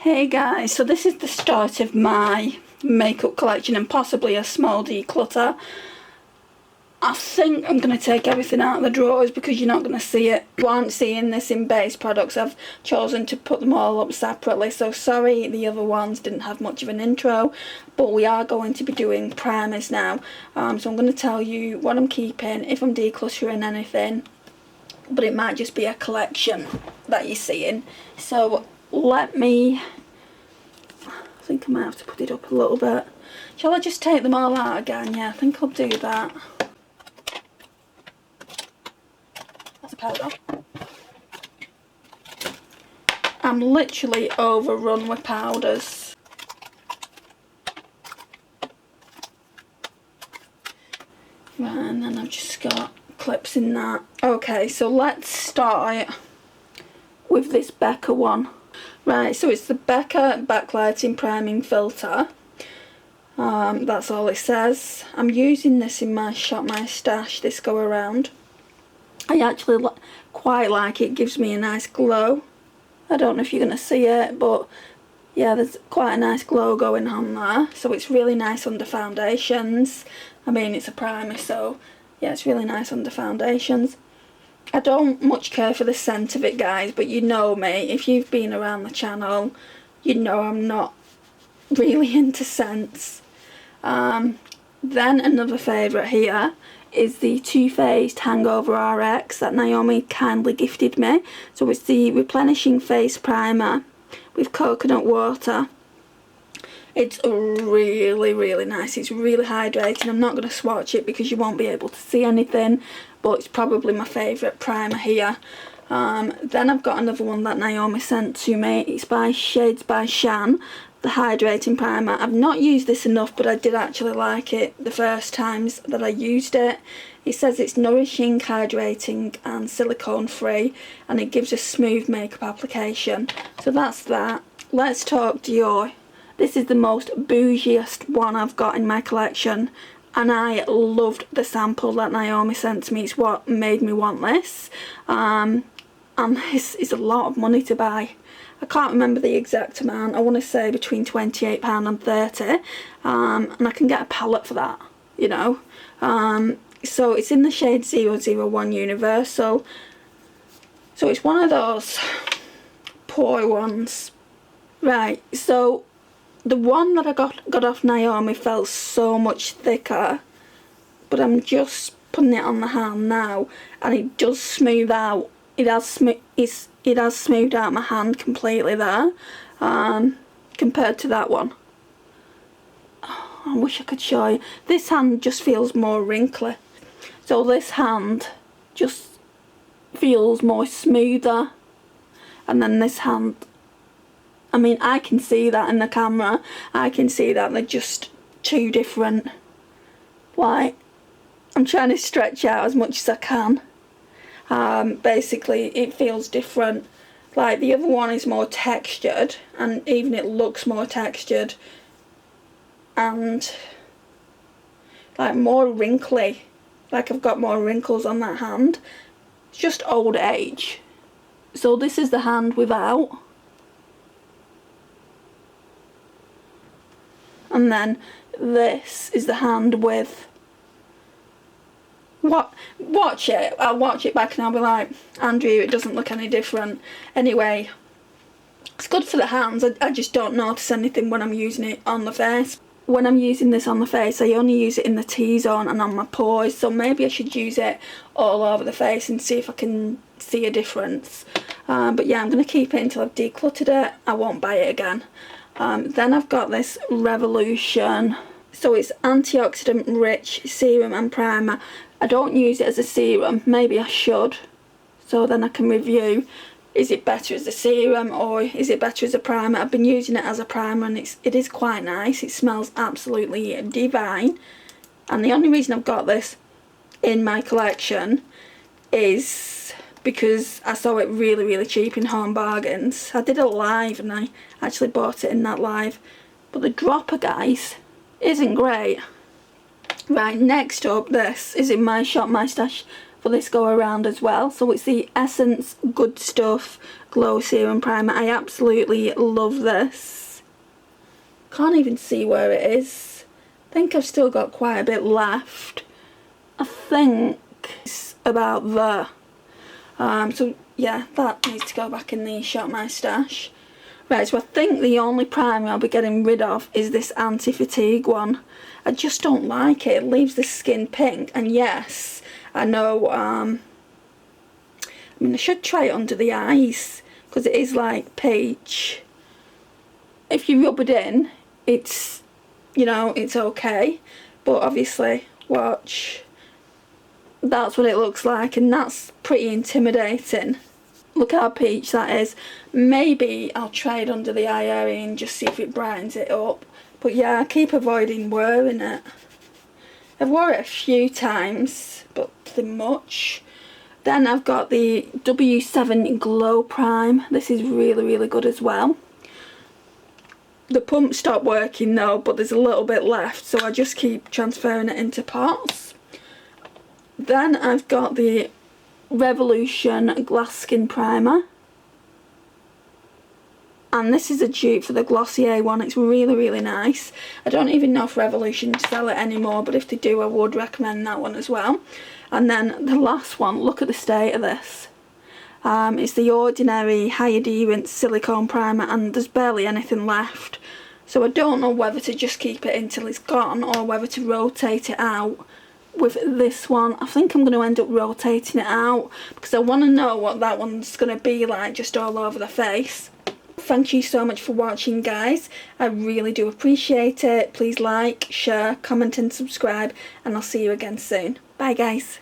Hey guys, so this is the start of my makeup collection and possibly a small declutter. I think I'm going to take everything out of the drawers because you're not going to see it. You aren't seeing this in base products. I've chosen to put them all up separately, so sorry the other ones didn't have much of an intro, but we are going to be doing primers now. So I'm going to tell you what I'm keeping, if I'm decluttering anything, but it might just be a collection that you're seeing. So let me, I think I might have to put it up a little bit. Shall I just take them all out again? Yeah, I think I'll do that. That's a powder. I'm literally overrun with powders. Right, and then I've just got clips in that. Okay, so let's start with this Becca one. Right, so it's the Becca Backlighting Priming Filter. That's all it says. I'm using this in my shop, my stash, this go around. I actually quite like it. It gives me a nice glow. I don't know if you're going to see it, but yeah, there's quite a nice glow going on there. So it's really nice under foundations. I mean, it's a primer, so yeah, it's really nice under foundations. I don't much care for the scent of it, guys, but you know me. If you've been around the channel, you know I'm not really into scents. Then another favourite here is the Too Faced Hangover RX that Naomi kindly gifted me. So it's the Replenishing Face Primer with coconut water. It's really nice. It's really hydrating. I'm not going to swatch it because you won't be able to see anything, but it's probably my favourite primer here. Then I've got another one that Naomi sent to me. It's by Shades by Shan, the hydrating primer. I've not used this enough, but I did actually like it the first times that I used it. It says it's nourishing, hydrating and silicone free, and it gives a smooth makeup application. So that's that. Let's talk Dior. This is the most bougiest one I've got in my collection, and I loved the sample that Naomi sent to me. It's what made me want this. And this is a lot of money to buy. I can't remember the exact amount. I want to say between £28 and £30, and I can get a palette for that, you know. So it's in the shade 001 Universal. So it's one of those poor ones. Right, so the one that I got off Naomi felt so much thicker, but I'm just putting it on the hand now, and it does smooth out. It has smoothed out my hand completely there, compared to that one. Oh, I wish I could show you. This hand just feels more wrinkly, so this hand just feels more smoother, and then this hand, I mean, I can see that in the camera. I can see that they're just two different. Like, I'm trying to stretch out as much as I can. Basically, it feels different. Like, the other one is more textured, and even it looks more textured. And, like, more wrinkly. Like, I've got more wrinkles on that hand. It's just old age. So this is the hand without. And then this is the hand with. Watch it. I'll watch it back and I'll be like, Andrew, it doesn't look any different. Anyway, it's good for the hands. I just don't notice anything when I'm using it on the face. When I'm using this on the face, I only use it in the T-zone and on my pores, so maybe I should use it all over the face and see if I can see a difference. But yeah, I'm going to keep it until I've decluttered it. I won't buy it again. Then I've got this Revolution. So it's antioxidant rich serum and primer. I don't use it as a serum. Maybe I should, so then I can review, is it better as a serum or is it better as a primer. I've been using it as a primer, and it is quite nice. It smells absolutely divine, and the only reason I've got this in my collection is because I saw it really cheap in Home Bargains. I did a live and I actually bought it in that live, but the dropper, guys, isn't great. Right, next up, this is in my shop, my stash, for this go around as well. So it's the Essence Good Stuff Glow Serum Primer. I absolutely love this. Can't even see where it is. I think I've still got quite a bit left. I think it's about there. So yeah, that needs to go back in the Shop My Stash. Right, so I think the only primer I'll be getting rid of is this anti-fatigue one. I just don't like it. It leaves the skin pink. And yes, I know, I mean, I should try it under the eyes, because it is like peach. If you rub it in, it's, you know, it's okay. But obviously, watch. That's what it looks like, and that's pretty intimidating. Look how peach that is. Maybe I'll try it under the eye area and just see if it brightens it up. But yeah, I keep avoiding wearing it. I've worn it a few times, but nothing much. Then I've got the W7 Glow Prime. This is really, really good as well. The pump stopped working though, but there's a little bit left, so I just keep transferring it into pots. Then I've got the Revolution Glass Skin Primer, and this is a dupe for the Glossier one. It's really, really nice. I don't even know if Revolution sell it anymore, but if they do, I would recommend that one as well. And then the last one, look at the state of this. It's the Ordinary High Adherence Silicone Primer, and there's barely anything left. So I don't know whether to just keep it until it's gone or whether to rotate it out with this one. I think I'm going to end up rotating it out because I want to know what that one's going to be like just all over the face. Thank you so much for watching, guys. I really do appreciate it. Please like, share, comment and subscribe, and I'll see you again soon. Bye, guys.